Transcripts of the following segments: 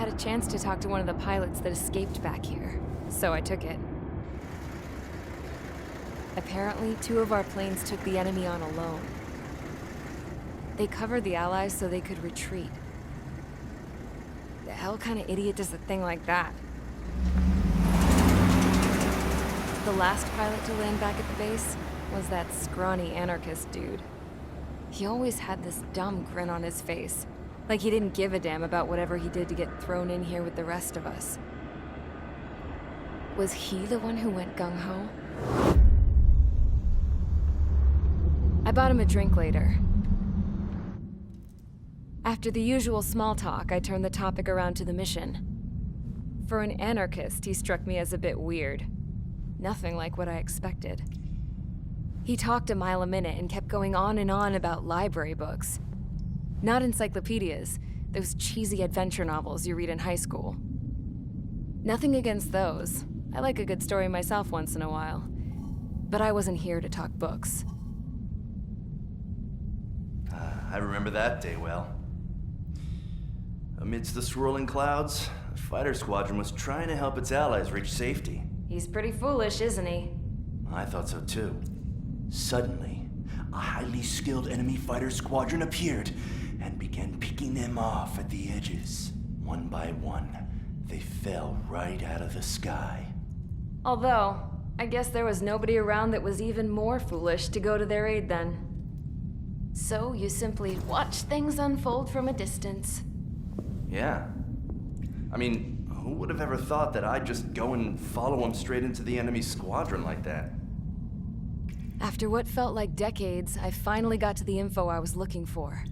had a chance to talk to one of the pilots that escaped back here, so I took it. Apparently, 2 of our planes took the enemy on alone. They covered the Allies so they could retreat. The hell kind of idiot does a thing like that? The last pilot to land back at the base was that scrawny anarchist dude. He always had this dumb grin on his face, like he didn't give a damn about whatever he did to get thrown in here with the rest of us. Was he the one who went gung-ho? I bought him a drink later. After the usual small talk, I turned the topic around to the mission. For an anarchist, he struck me as a bit weird. Nothing like what I expected. He talked a mile a minute and kept going on and on about library books. Not encyclopedias, those cheesy adventure novels you read in high school. Nothing against those. I like a good story myself once in a while. But I wasn't here to talk books. I remember that day well. Amidst the swirling clouds, a fighter squadron was trying to help its allies reach safety. He's pretty foolish, isn't he? I thought so too. Suddenly, a highly skilled enemy fighter squadron appeared and began picking them off at the edges. One by one, they fell right out of the sky. Although, I guess there was nobody around that was even more foolish to go to their aid then. So you simply watch things unfold from a distance. Yeah. I mean, who would have ever thought that I'd just go and follow him straight into the enemy squadron like that? After what felt like decades, I finally got to the info I was looking for.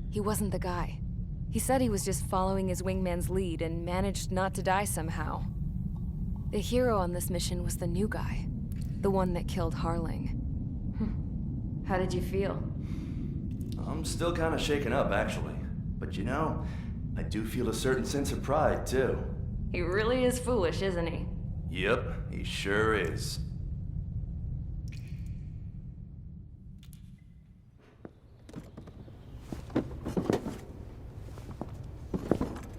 He wasn't the guy. He said he was just following his wingman's lead and managed not to die somehow. The hero on this mission was the new guy. The one that killed Harling. How did you feel? I'm still kind of shaken up, actually. But you know, I do feel a certain sense of pride, too. He really is foolish, isn't he? Yep, he sure is.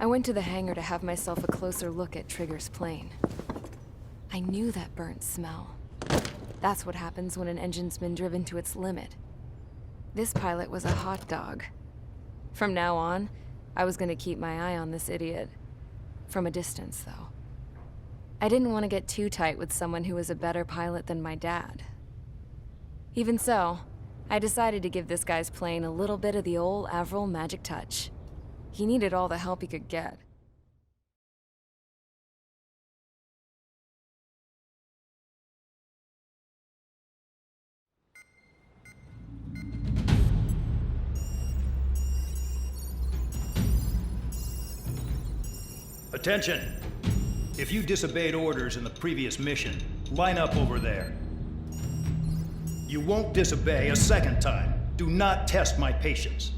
I went to the hangar to have myself a closer look at Trigger's plane. I knew that burnt smell. That's what happens when an engine's been driven to its limit. This pilot was a hot dog. From now on, I was gonna keep my eye on this idiot. From a distance, though. I didn't want to get too tight with someone who was a better pilot than my dad. Even so, I decided to give this guy's plane a little bit of the old Avril magic touch. He needed all the help he could get. Attention! If you disobeyed orders in the previous mission, line up over there. You won't disobey a second time. Do not test my patience.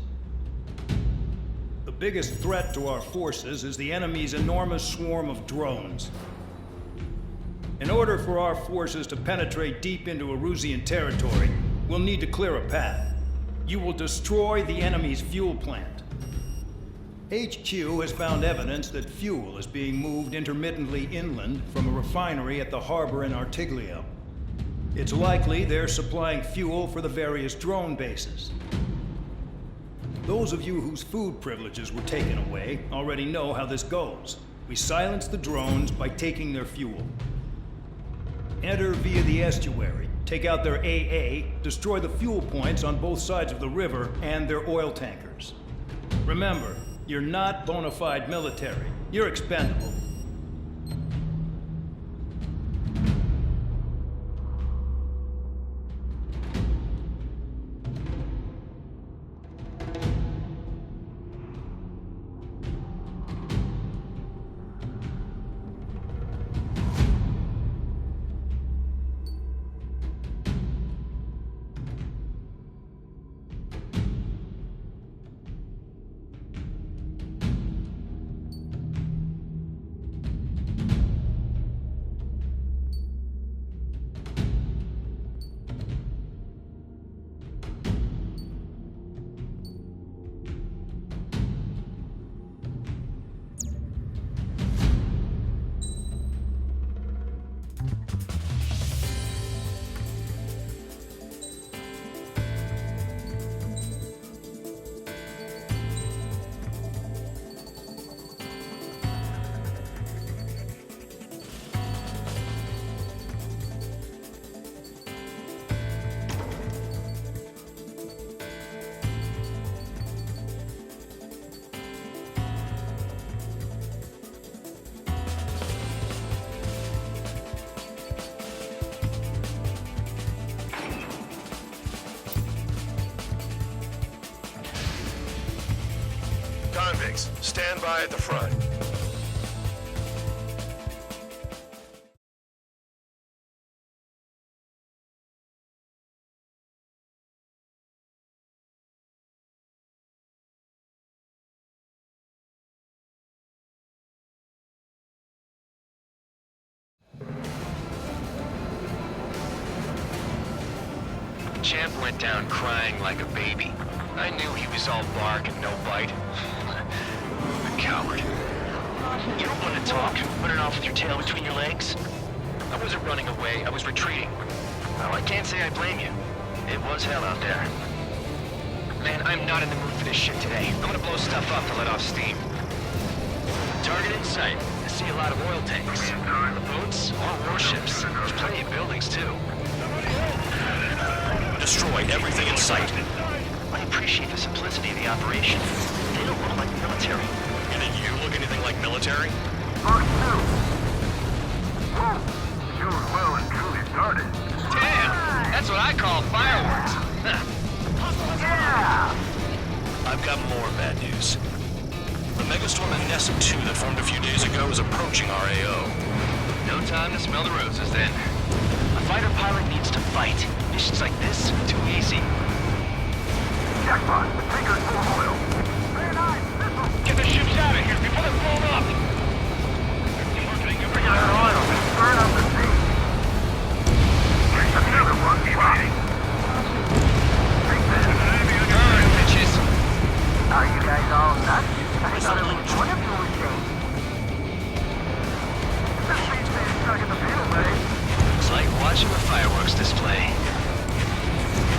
The biggest threat to our forces is the enemy's enormous swarm of drones. In order for our forces to penetrate deep into Erusian territory, we'll need to clear a path. You will destroy the enemy's fuel plant. HQ has found evidence that fuel is being moved intermittently inland from a refinery at the harbor in Artiglio. It's likely they're supplying fuel for the various drone bases. Those of you whose food privileges were taken away already know how this goes. We silence the drones by taking their fuel. Enter via the estuary, take out their AA, destroy the fuel points on both sides of the river and their oil tankers. Remember, you're not bona fide military. You're expendable. Convicts, stand by at the front. Champ went down crying like a baby. I knew he was all bark and no bite. A coward. You don't want to talk, running off with your tail between your legs? I wasn't running away, I was retreating. Well, I can't say I blame you. It was hell out there. Man, I'm not in the mood for this shit today. I'm gonna blow stuff up to let off steam. Target in sight. I see a lot of oil tanks. Boats, all warships. There's plenty of buildings, too. Destroy everything in sight. I appreciate the simplicity of the operation. They don't look like military. You think you look anything like military? Damn! That's what I call fireworks. I've got more bad news. The megastorm in Nessa 2 that formed a few days ago is approaching our AO. No time to smell the roses, then. A fighter pilot needs to fight. Missions like this, too easy. Jackpot, the tanker's full of oil. Get the ships out of here before they're blown up! Bring out our oil and burn up the sea. Another one flying. Take this. Burn, bitches! Are you guys all nuts? I thought at least one of you was safe. This beats being stuck in the field, babe. It's like watching a fireworks display.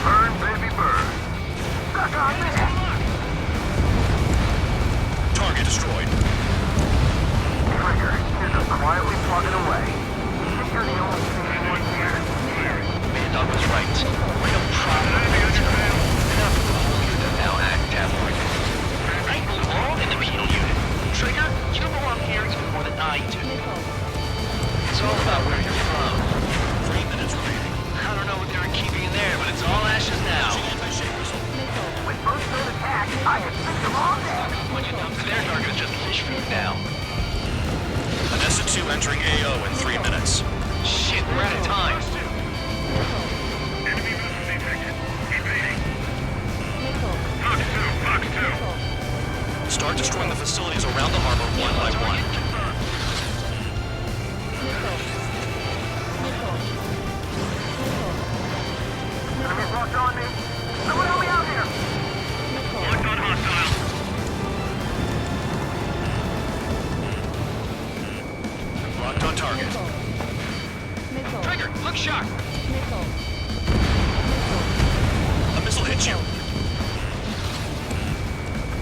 Burn, baby, burn. Stuck on that. Target destroyed. Trigger is just quietly plugging away. I think you're the only sane one here. Dog was right. Real problem. Enough of the whole unit now act tabloid. I belong in the penal unit. Trigger, you belong here even more than I do. It's all about where you're from. 3 minutes remaining. I don't know what they were keeping in there, but it's all ashes now. Anti-shake missile. With both those attacks, I can fix them all dead. When you dump their target is just fish food now. Nessa 2 entering AO in 3 minutes. Shit, we're out of time. Enemy missile detected. Evading. Fox 2. Start destroying the facilities around the harbor one by one. Enemy's locked on me. Someone help me out here. Locked on hostile. Locked on target. Trigger, look sharp. A missile hit you.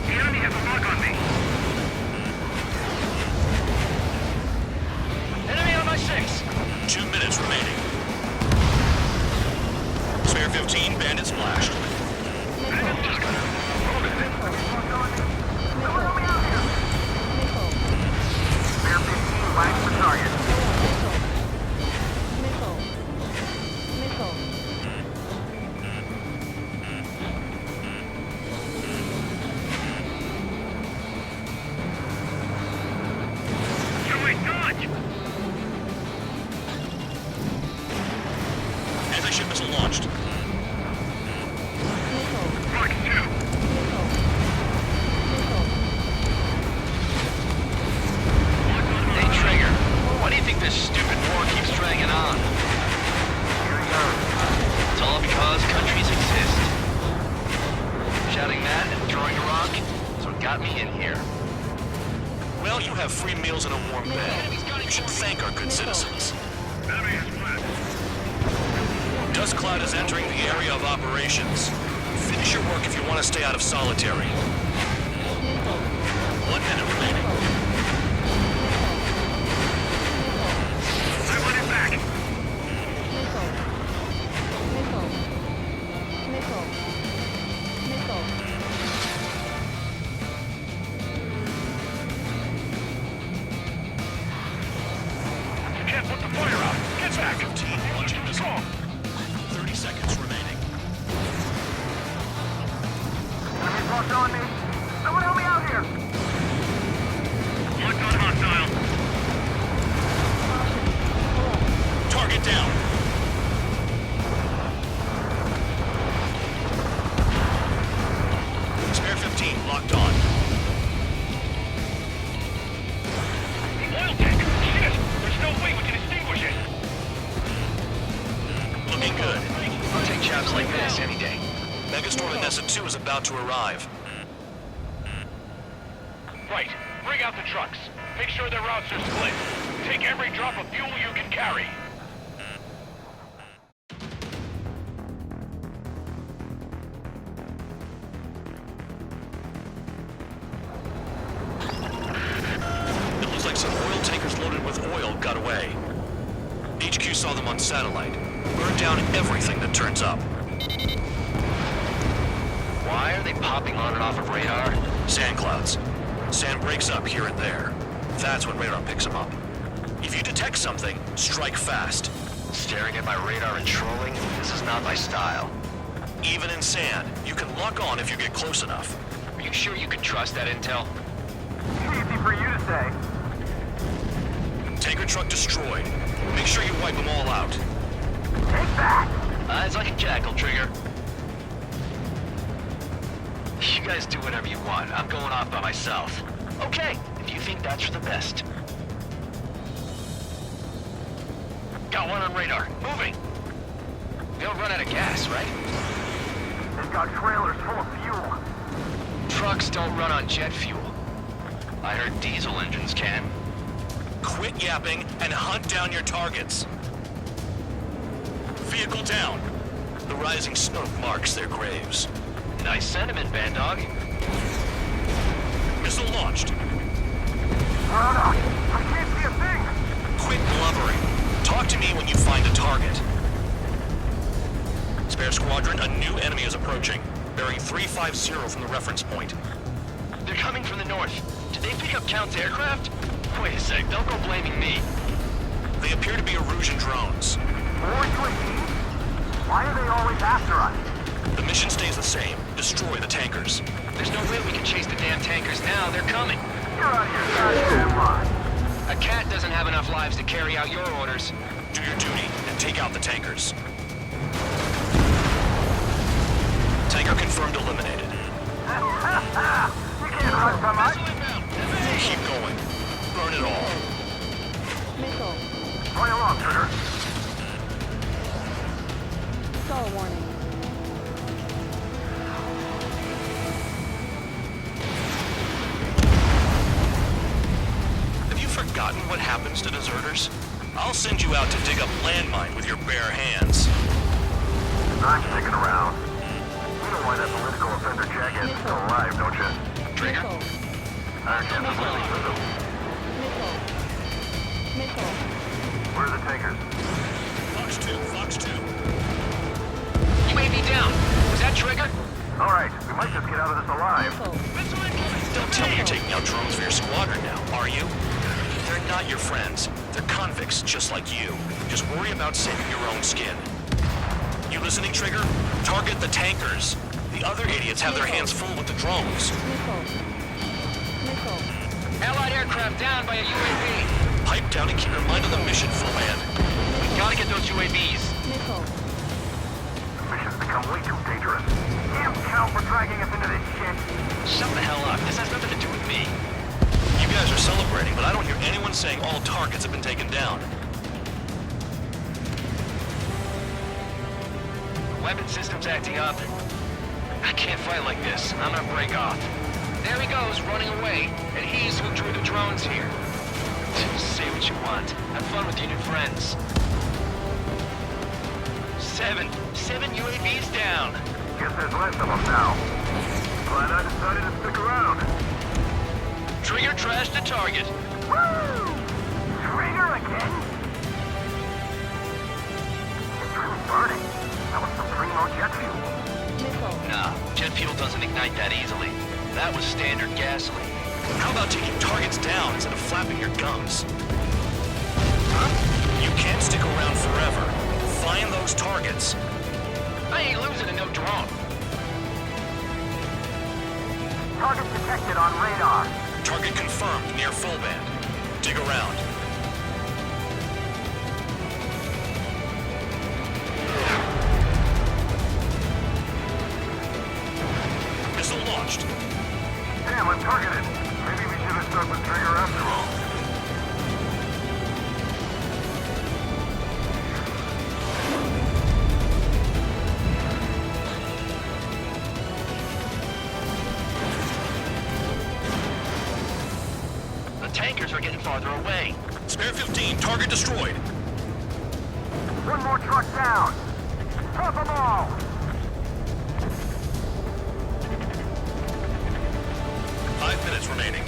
The enemy has a lock on me. Enemy on my 6. 2 minutes remaining. Spare 15, bandit splashed. Spare 15 lags for target. Anti-ship missile launched. Fox 2. Hey, Trigger, why do you think this stupid war keeps dragging on? Here he goes. It's all because countries exist. Shouting that and throwing a rock is what got me in here. Well, you have free meals and a warm bed. You should thank our good citizens. Enemy is split. Dust Cloud is entering the area of operations. Finish your work if you want to stay out of solitary. 1 minute remaining. I want it back. Can't put the fire out. Get back. 15 launching missile. 30 seconds remaining. Enemy's locked on me. Someone help me out here. locked on. The oil tank! Shit! There's no way we can extinguish it! Looking good. I'll take jobs like this any day. Megastorm and Nessa 2 is about to arrive. Right. Bring out the trucks. Make sure their routes are split. Take every drop of fuel you can carry. It looks like some oil tankers loaded with oil got away. HQ saw them on satellite. Burned down everything that turns up. Why are they popping on and off of radar? Sand clouds. Sand breaks up here and there. That's when radar picks them up. If you detect something, strike fast. Staring at my radar and trolling? This is not my style. Even in sand, you can lock on if you get close enough. Are you sure you can trust that intel? Easy for you to say. Tanker truck destroyed. Make sure you wipe them all out. Take that! Eyes like a jackal, Trigger. You guys do whatever you want. I'm going off by myself. Okay, if you think that's for the best. Got one on radar. Moving. They'll run out of gas, right? They've got trailers full of fuel. Trucks don't run on jet fuel. I heard diesel engines can. Quit yapping and hunt down your targets. Vehicle down. The rising smoke marks their graves. Nice sentiment, Bandog. Missile launched. Run! I can't see a thing! Quit blubbering. Talk to me when you find a target. Spare squadron, a new enemy is approaching. Bearing 350 from the reference point. They're coming from the north. Did they pick up Count's aircraft? Wait a sec, don't go blaming me. They appear to be Erusian drones. More UAVs? Why are they always after us? The mission stays the same. Destroy the tankers. There's no way we can chase the damn tankers now. They're coming. You're out of your goddamn mind. A cat doesn't have enough lives to carry out your orders. Do your duty and take out the tankers. Tanker confirmed eliminated. You can't run from us. Keep going. Burn it all. Missile. Going along, Trigger. Star warning. Have you forgotten what happens to deserters? I'll send you out to dig up landmine with your bare hands. I'm sticking around. You know why that political offender jackass is still alive, don't you? Trigger? Missile. Our chance of losing with them. Missile. Missile. Where are the tankers? Fox 2, Fox 2. UAV down. Was that Trigger? All right, we might just get out of this alive. Missile. Don't tell me you're taking out drones for your squadron now, are you? They're not your friends. They're convicts just like you. Just worry about saving your own skin. You listening, Trigger? Target the tankers. The other idiots have their hands full with the drones. Missile. Missile. Allied aircraft down by a UAV. Pipe down and keep your mind on the mission, full man. We gotta get those UAVs. Missile. The mission's become way too dangerous. Damn Count for dragging us into this shit. Shut the hell up. This has nothing to do with me. You guys are celebrating, but I don't hear anyone saying all targets have been taken down. Weapon system's acting up. I can't fight like this. I'm gonna break off. There he goes, running away. And he's who drew the drones here. Say what you want. Have fun with your new friends. Seven UAVs down. Guess there's less of them now. Glad I decided to stick around. Trigger trashed the target. Woo! Trigger again? It's really burning. That was some primo jet fuel. Missile. Nah, jet fuel doesn't ignite that easily. That was standard gasoline. How about taking targets down instead of flapping your gums? You can't stick around forever. Find those targets. I ain't losing to no drone. Target detected on radar. Target confirmed near full band. Dig around. Missile launched. Damn, I'm targeted. Maybe we should have stuck with Trigger after all. The tankers are getting farther away. Spare 15, target destroyed. One more truck down. Drop them all. 5 minutes remaining.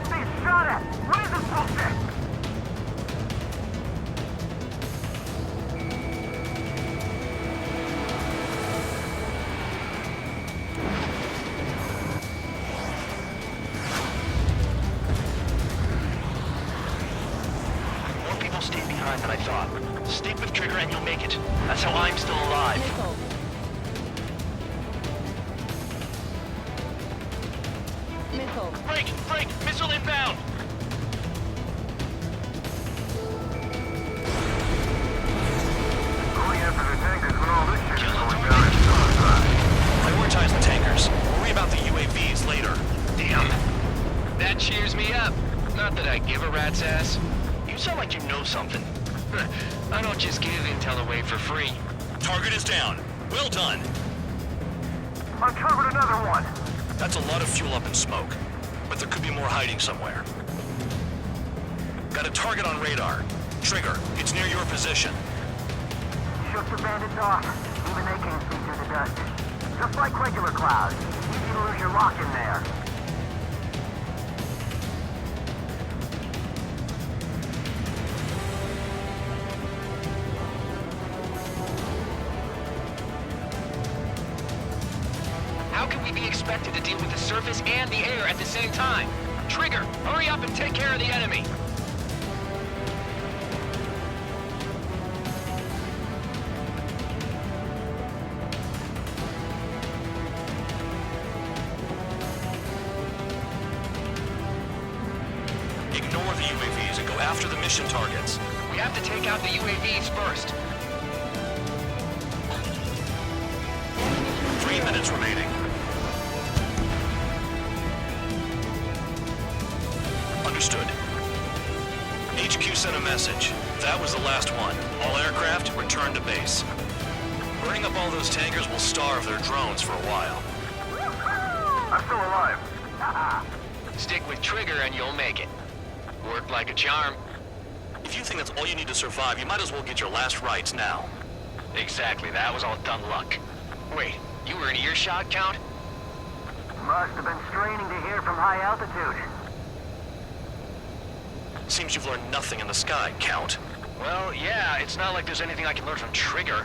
They shot at. What is this bullshit? More people stayed behind than I thought. Stick with Trigger and you'll make it. That's how I'm still alive. Missile. Missile. Break! Break! Missile inbound! Going after the tankers when all this shit is going down is suicide. Prioritize the tankers. Worry about the UAVs later. Damn. That cheers me up. Not that I give a rat's ass. You sound like you know something. I don't just give intel away for free. Target is down. Well done. Uncovered another one. That's a lot of fuel up in smoke. But there could be more hiding somewhere. Got a target on radar. Trigger, it's near your position. Shook the bandits off. Even they can't see through the dust. Just like regular clouds. Easy to lose your lock in there. How can we be expected to deal with the surface and the air at the same time? Trigger, hurry up and take care of the enemy. Ignore the UAVs and go after the mission targets. We have to take out the UAVs first. 3 minutes remaining. Understood. HQ sent a message. That was the last one. All aircraft, return to base. Burning up all those tankers will starve their drones for a while. I'm still alive. Stick with Trigger and you'll make it. Worked like a charm. If you think that's all you need to survive, you might as well get your last rites now. Exactly, that was all dumb luck. Wait, you were in earshot, Count? Must have been straining to hear from high altitude. Seems you've learned nothing in the sky, Count. Well, yeah, it's not like there's anything I can learn from Trigger.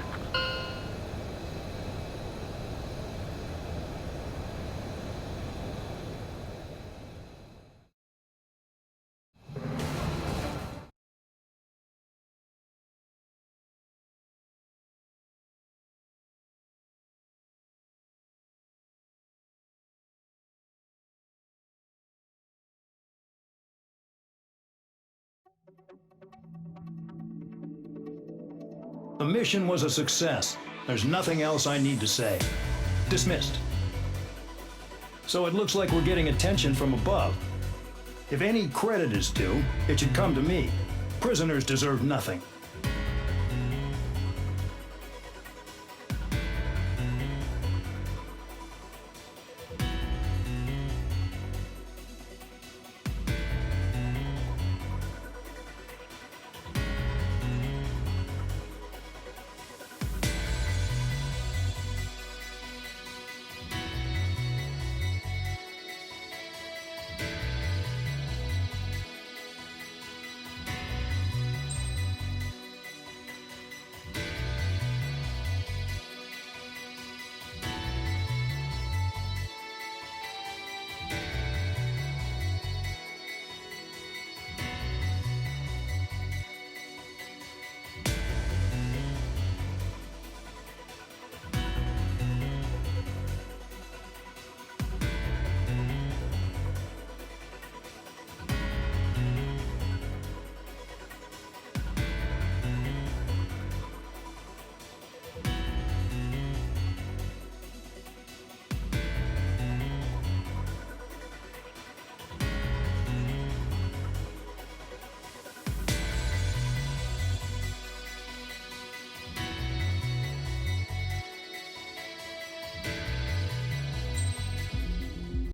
The mission was a success. There's nothing else I need to say. Dismissed. So it looks like we're getting attention from above. If any credit is due, it should come to me. Prisoners deserve nothing.